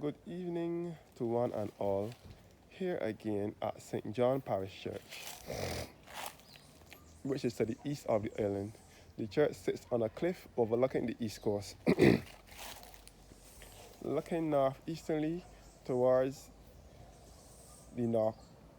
Good evening to one and all, here again at St. John Parish Church, which is to the east of the island. The church sits on a cliff overlooking the east coast, looking northeasterly towards the north,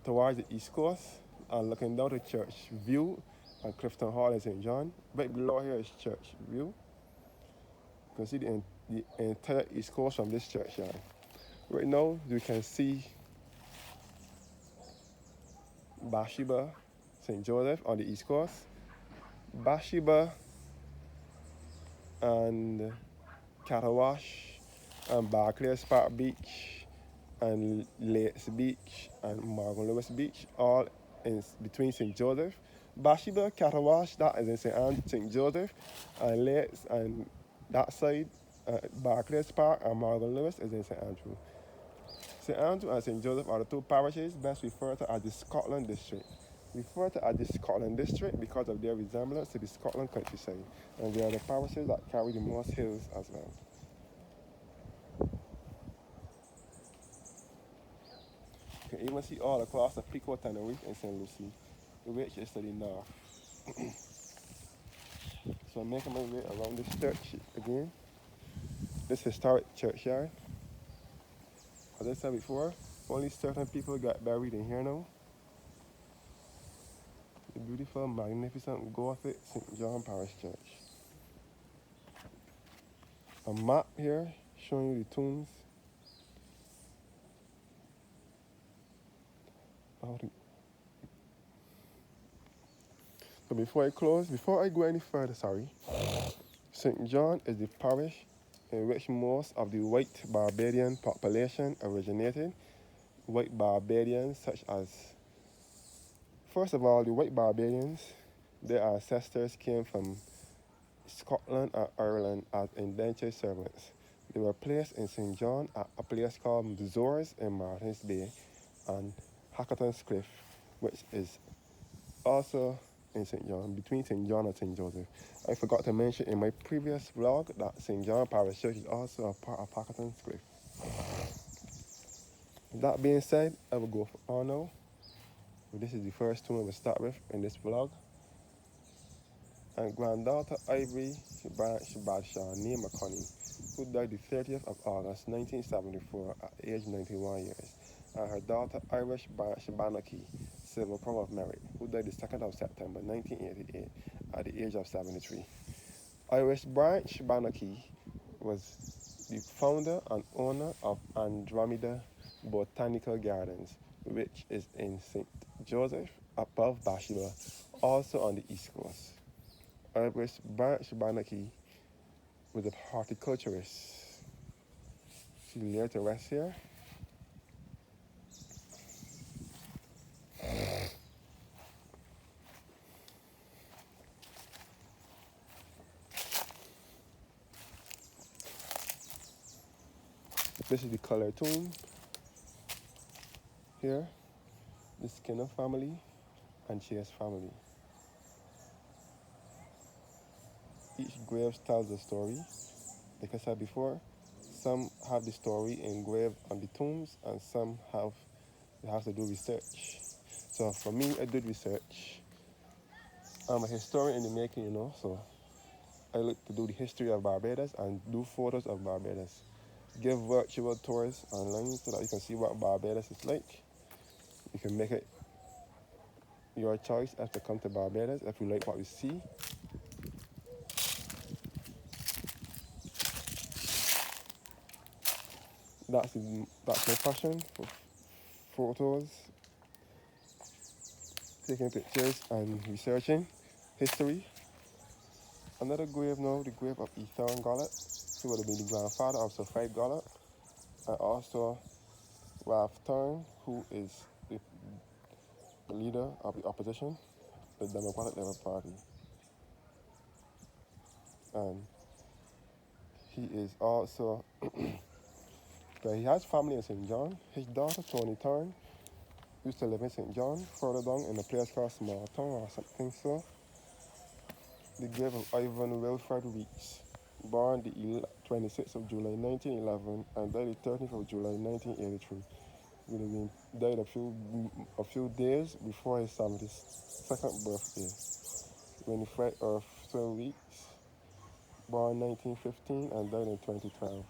towards the east coast, and looking down to church view and Clifton Hall in St. John. Right below here is church view. You can see the entire east coast from this churchyard. Right now, you can see Bathsheba, St. Joseph on the east coast, Bathsheba and Catawash and Barclays Park Beach and Lakes Beach and Morgan Lewis Beach, all in between St. Joseph. Bathsheba, Catawash, that is in St. Joseph, and Lakes and that side, Barclays Park and Morgan Lewis is in St. Andrew. St. Andrew and St. Joseph are the two parishes best referred to as the Scotland District. Referred to as the Scotland District because of their resemblance to the Scotland countryside, and they are the parishes that carry the most hills as well. You can even see all across the Pico Tenerife in St. Lucie, which is to the north. So I'm making my way around this church again, this historic churchyard. As I said before, only certain people got buried in here now. The beautiful, magnificent Gothic St. John Parish Church. A map here showing you the tombs. So before I go any further, St. John is the parish in which most of the white Barbadian population originated. White Barbadians such as, first of all, the white Barbadians, their ancestors came from Scotland and Ireland as indentured servants. They were placed in St. John at a place called the Zores in Martins Bay and Hackerton's Cliff, which is also in St. John, between St. John and St. Joseph. I forgot to mention in my previous vlog that St. John Parish Church is also a part of Hackerton's Cliff. That being said, I will go for on now. This is the first tomb I will start with in this vlog. And granddaughter Ivory Branch Bradshaw Nee McConney, who died the 30th of August 1974 at age 91 years, and her daughter Irish Branch Bannocky, Silver Crown of Merit, who died the 2nd of September 1988 at the age of 73. Irish Branch Bannocky was the founder and owner of Andromeda Botanical Gardens, which is in St. Joseph above Bathsheba, also on the east coast. Irish Branch Bannocky was a horticulturist. She laid to rest here. This is the Color tomb here. The Skinner family and Chase family. Each grave tells a story. Like I said before, some have the story engraved on the tombs and some have to do research. So for me, I did research. I'm a historian in the making, so I look to do the history of Barbados and do photos of Barbados. Give virtual tours online so that you can see what Barbados is like. You can make it your choice as to come to Barbados if you like what you see. That's my passion for photos, taking pictures and researching history. Another grave now, the grave of Ethan Gollett. He would have been the grandfather of Sir Fred Gollett, and also Ralph Thorne, who is the leader of the opposition, the Democratic Labour Party. And he is also, he has family in St. John. His daughter, Tony Thorne, used to live in St. John, further down in a place called Smalltown or something so. The grave of Ivan Wilfred Weeks. born the 26th of July 1911 and died the 13th of July 1983. Would have been died a few days before his 72nd birthday. When he fled Earth 12 weeks, born 1915 and died in 2012.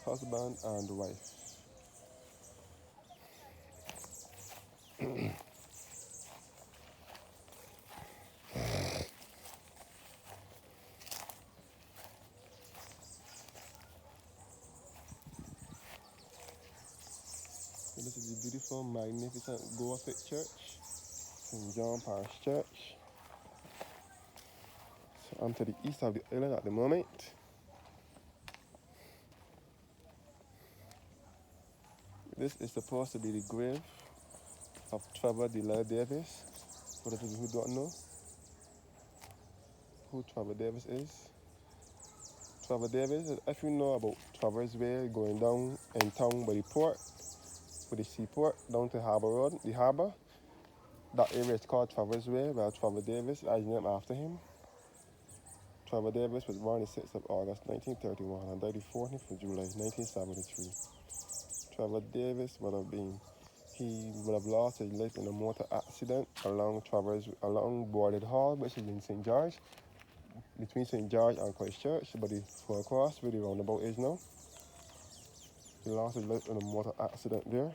Husband and wife. So this is the beautiful, magnificent Gothic church, St. John Parish Church. So I'm to the east of the island at the moment. This is supposed to be the grave of Trevor Delia Davis. For those of you who don't know who Trevor Davis is. Trevor Davis, if you know about Trevor's Way going down in town by the port, with the seaport, down to Harbour Road, the harbour, that area is called Trevor's Way, where Trevor Davis is named after him. Trevor Davis was born the 6th of August 1931 and died the 14th of July 1973. Trevor Davis he would have lost his life in a motor accident along Boarded Hall, which is in St. George, between St. George and Christ Church, but the full cross where the roundabout is now. He lost his life in a motor accident there.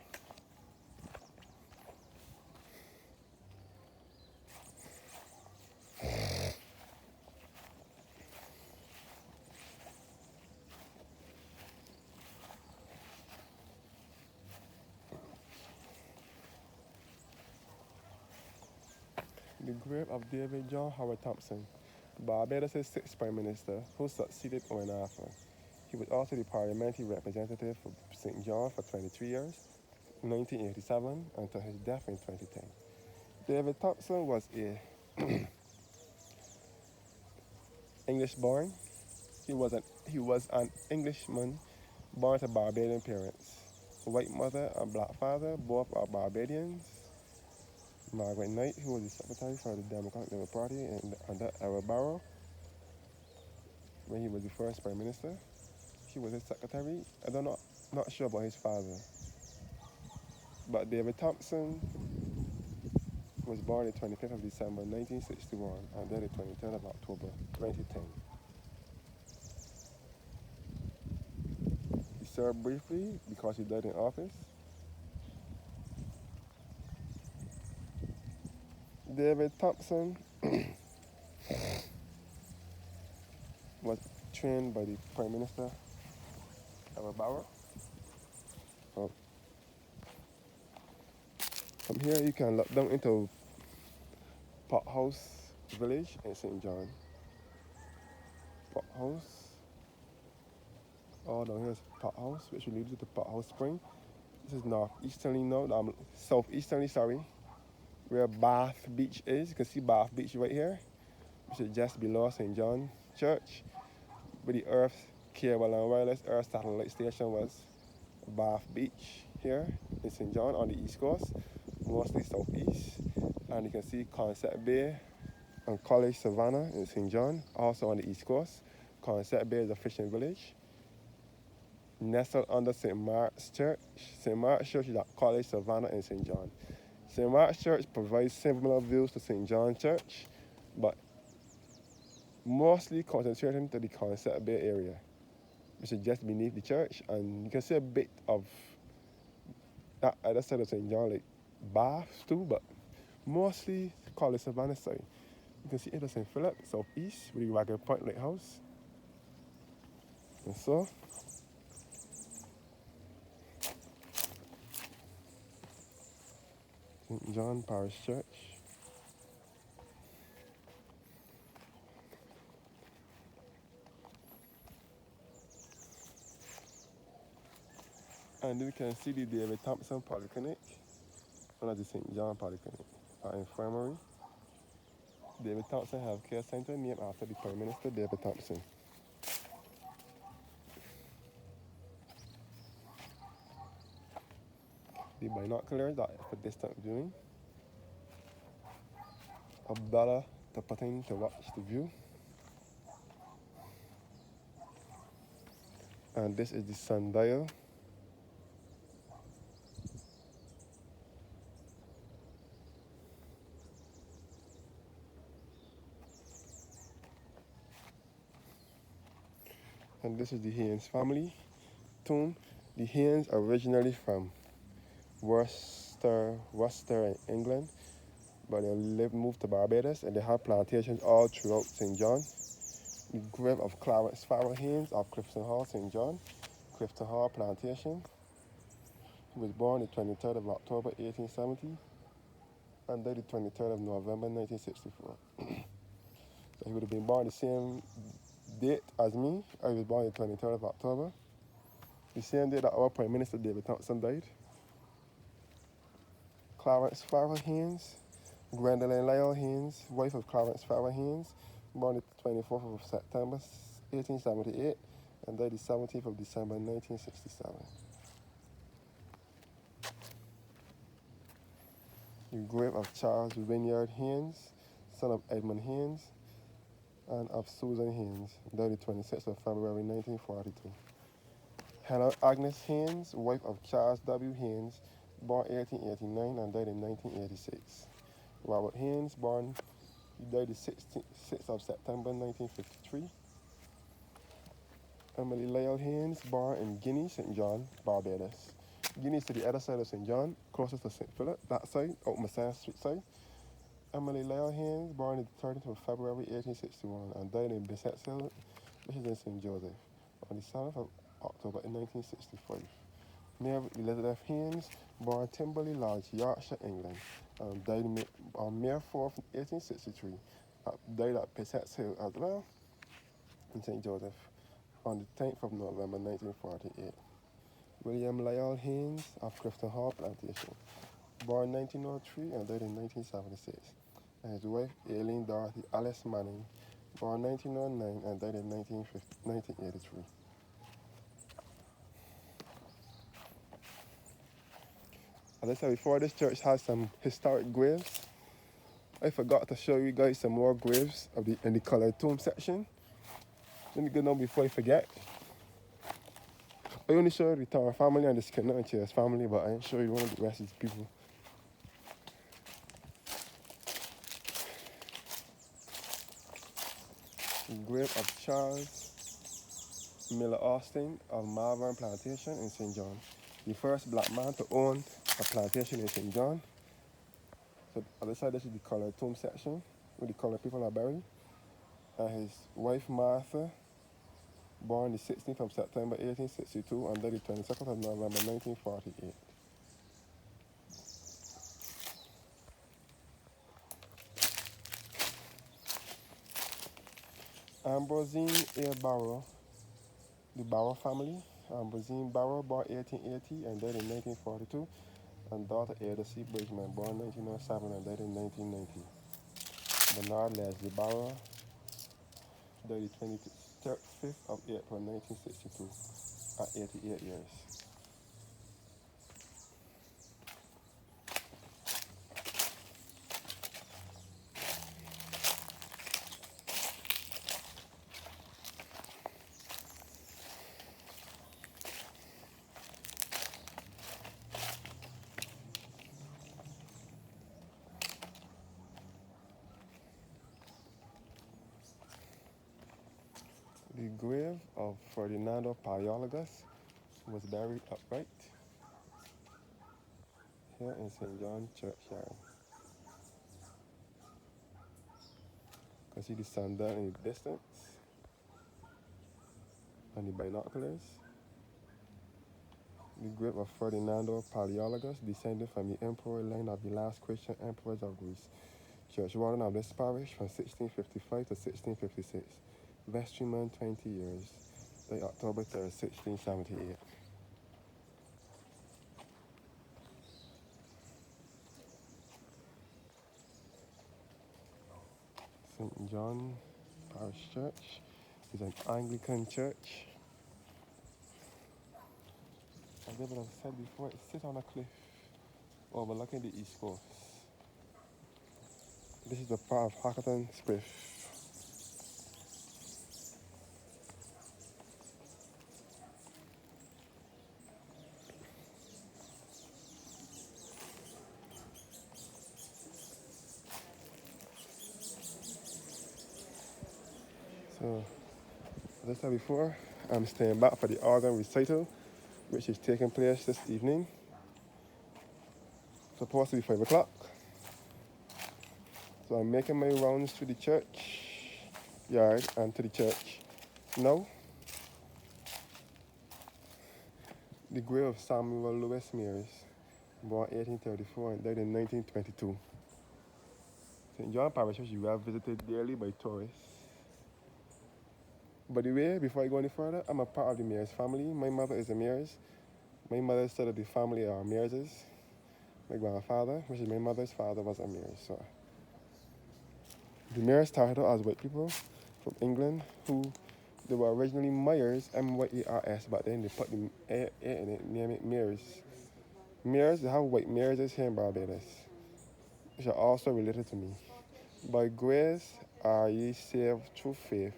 The grave of David John Howard Thompson, Barbados' sixth Prime Minister, who succeeded Owen Arthur. He was also the parliamentary representative for St. John for 23 years, 1987 until his death in 2010. David Thompson was a English-born. He was an Englishman born to Barbadian parents. White mother and black father, both are Barbadians. Margaret Knight, who was the secretary for the Democratic Labour Party under Errol Barrow, when he was the first Prime Minister. She was his secretary. I don't know, not sure about his father. But David Thompson was born the 25th of December 1961 and died the 23rd of October 2010. He served briefly because he died in office. David Thompson was trained by the Prime Minister, Errol Barrow. From here you can look down into Pot House Village in St. John. Pot House. Oh, down here is Pot House, which will lead you to Pot House Spring. This is northeasterly now, southeasterly, sorry, where Bath Beach is. You can see Bath Beach right here, which is just below St. John Church. Where the Earth Cable and Wireless Earth Satellite Station was. Bath Beach here in St. John on the east coast, mostly southeast. And you can see Concept Bay and College Savannah in St. John, also on the east coast. Concept Bay is a fishing village. Nestled under St. Mark's Church. St. Mark's Church is at College Savannah in St. John. St. Mark's Church provides similar views to St. John Church, but mostly concentrating to the Concept Bay area, which is just beneath the church, and you can see a bit of that other side of St. John, like Bath too, but mostly College Savannah side. You can see it St. Philip, southeast, with the Wagon Point Lighthouse. And so, St. John Parish Church. And you can see the David Thompson Polyclinic, known as the St. John Polyclinic, infirmary. David Thompson Healthcare Center, named after the Prime Minister, David Thompson. The binoculars are for distant viewing. A dollar to put in to watch the view. And this is the sundial. And this is the Haynes family tomb. The Haynes are originally from Worcester in England, but they moved to Barbados, and they have plantations all throughout St. John. The grave of Clarence Farrell Haynes of Clifton Hall, St. John, Clifton Hall Plantation. He was born the 23rd of October 1870 and died the 23rd of November 1964. So he would have been born the same date as me. I was born the 23rd of October. The same day that our Prime Minister David Thompson died. Clarence Farrell Haynes, Gwendolyn Lyle Haynes, wife of Clarence Farrell Haynes, born the 24th of September 1878 and died the 17th of December 1967. The grave of Charles Wynyard Haynes, son of Edmund Haynes and of Susan Haynes, died the 26th of February 1942. Hannah Agnes Haynes, wife of Charles W. Haynes, born 1889 and died in 1986. Robert Haynes, he died the 6th of September 1953. Emily Lyle Haynes, born in Guinea, St. John, Barbados. Guinea is to the other side of St. John, closest to St. Philip, that side, out Messiah Street side. Emily Lyle Haynes, born the 13th of February 1861 and died in Bissett Hill, which is in St. Joseph, on the 7th of October in 1965. Mary Elizabeth Haynes, born Timberley Lodge, Yorkshire, England, and died on May 4th, 1863. Died at Bissett Hill as well, in St. Joseph, on the 10th of November 1948. William Lyle Haynes of Clifton Hall Plantation, born 1903 and died in 1976. And his wife, Aileen Dorothy Alice Manning, born 1909 and died in 1983. As I said before, this church has some historic graves. I forgot to show you guys some more graves in the colored tomb section. Let me go now before I forget. I only showed the Tower family and the Skinner and Cheers family, but I ain't show you one of the rest of the people. The grave of Charles Miller Austin of Malvern Plantation in St. John, the first black man to own a plantation in St. John. So on the side, this is the colored tomb section, where the colored people are buried. And his wife Martha, born the 16th of September 1862 and died the 22nd of November 1948. Ambrosine A. Barrow, the Barrow family. Ambrosine Barrow, born 1880 and died in 1942, and daughter Ada C. Bridgman, born 1907 and died in 1990. Bernard Leslie Barrow, died the 25th of April 1962 at 88 years. The grave of Ferdinando Paleologus was buried upright here in St. John Churchyard. You can see the sundial in the distance and the binoculars. The grave of Ferdinando Paleologus, descended from the emperor line of the last Christian emperors of Greece. Church warden of this parish from 1655 to 1656. Vestryman 20 years. Died October 3rd, 1678. St. John Parish Church is an Anglican church. As I said before, it sits on a cliff overlooking the east coast. This is the part of Hackerton Spliff. So, as I said before, I'm staying back for the organ recital, which is taking place this evening. Supposed to be 5 o'clock. So I'm making my rounds to the church yard and to the church. Now, the grave of Samuel Lewis Mears, born 1834 and died in 1922. St. John Parish, which you have visited daily by tourists. By the way, before I go any further, I'm a part of the Mears family. My mother is a Mears. My mother's side of the family are Mearses. My grandfather, which is my mother's father, was a Mears. So the Mears started out as white people from England who they were originally Myers, M-Y-E-R-S, but then they put the A in it, name it Mears. Mears, they have white Mearses here in Barbados, which are also related to me. By grace are ye saved through faith,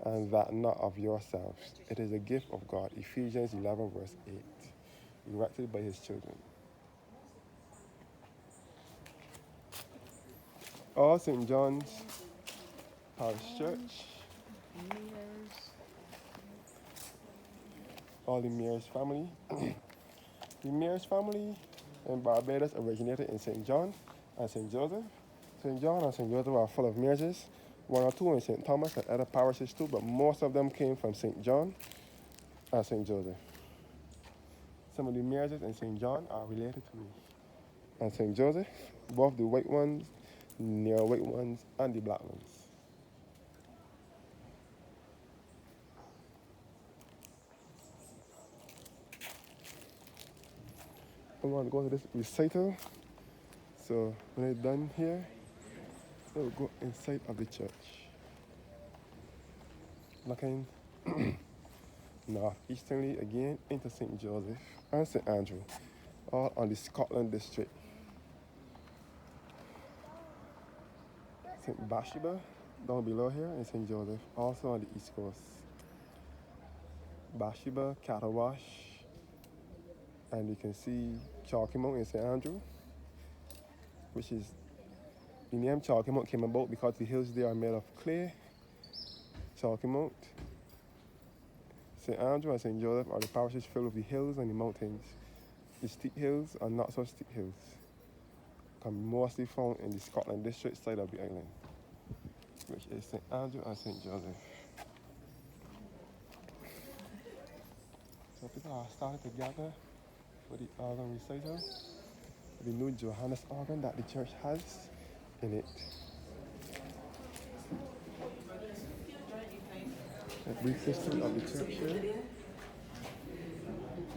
and that not of yourselves. It is a gift of God. Ephesians 11 verse 8. Erected by his children. All St. John's Parish Church. All the Mears family. The Mears family in Barbados originated in St. John and St. Joseph. St. John and St. Joseph are full of Mearses. One or two in St. Thomas and other parishes too, but most of them came from St. John and St. Joseph. Some of the Mearses in St. John are related to me. And St. Joseph, both the white ones, near white ones, and the black ones. I want to go to this recital. So when I'm done here, we'll go inside of the church. Looking northeasterly again into St. Joseph and St. Andrew, all on the Scotland district. St. Bathsheba down below here in St. Joseph, also on the east coast. Bathsheba, Cattle and you can see Chalky Mount in St. Andrew, which is, the name Chalky Mount came about because the hills there are made of clay. Chalky Mount, St. Andrew and St. Joseph are the parishes filled with the hills and the mountains. The steep hills are not so steep hills, can be mostly found in the Scotland district side of the island, which is St. Andrew and St. Joseph. So people are starting to gather for the organ recital, the new Johannes organ that the church has in it. A brief history of the church here.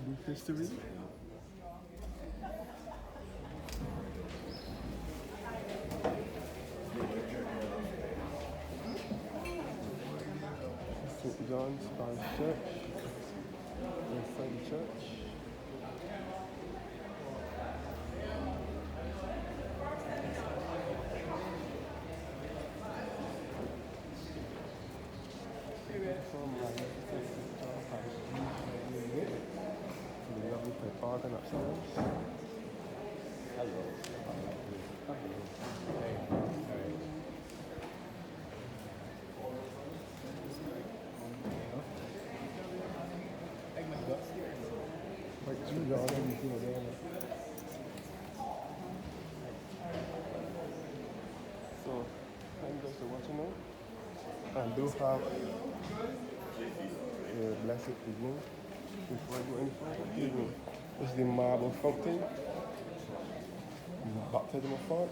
Brief history. St. John's Parish Church. Inside the church. The lovely organ upstairs. Hello. So, thank you guys for watching now. And do have a blessed evening before I go any further. Evening. This is the marble fountain. Baptismal font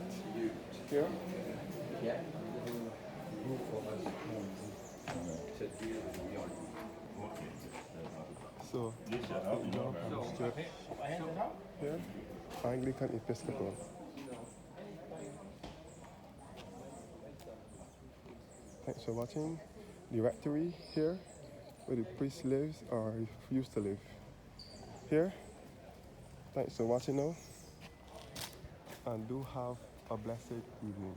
here. Yeah. So, St. John Parish Church here, Anglican Episcopal. Thanks for watching. The rectory here, where the priest lives or used to live. Here. Thanks for watching now. And do have a blessed evening.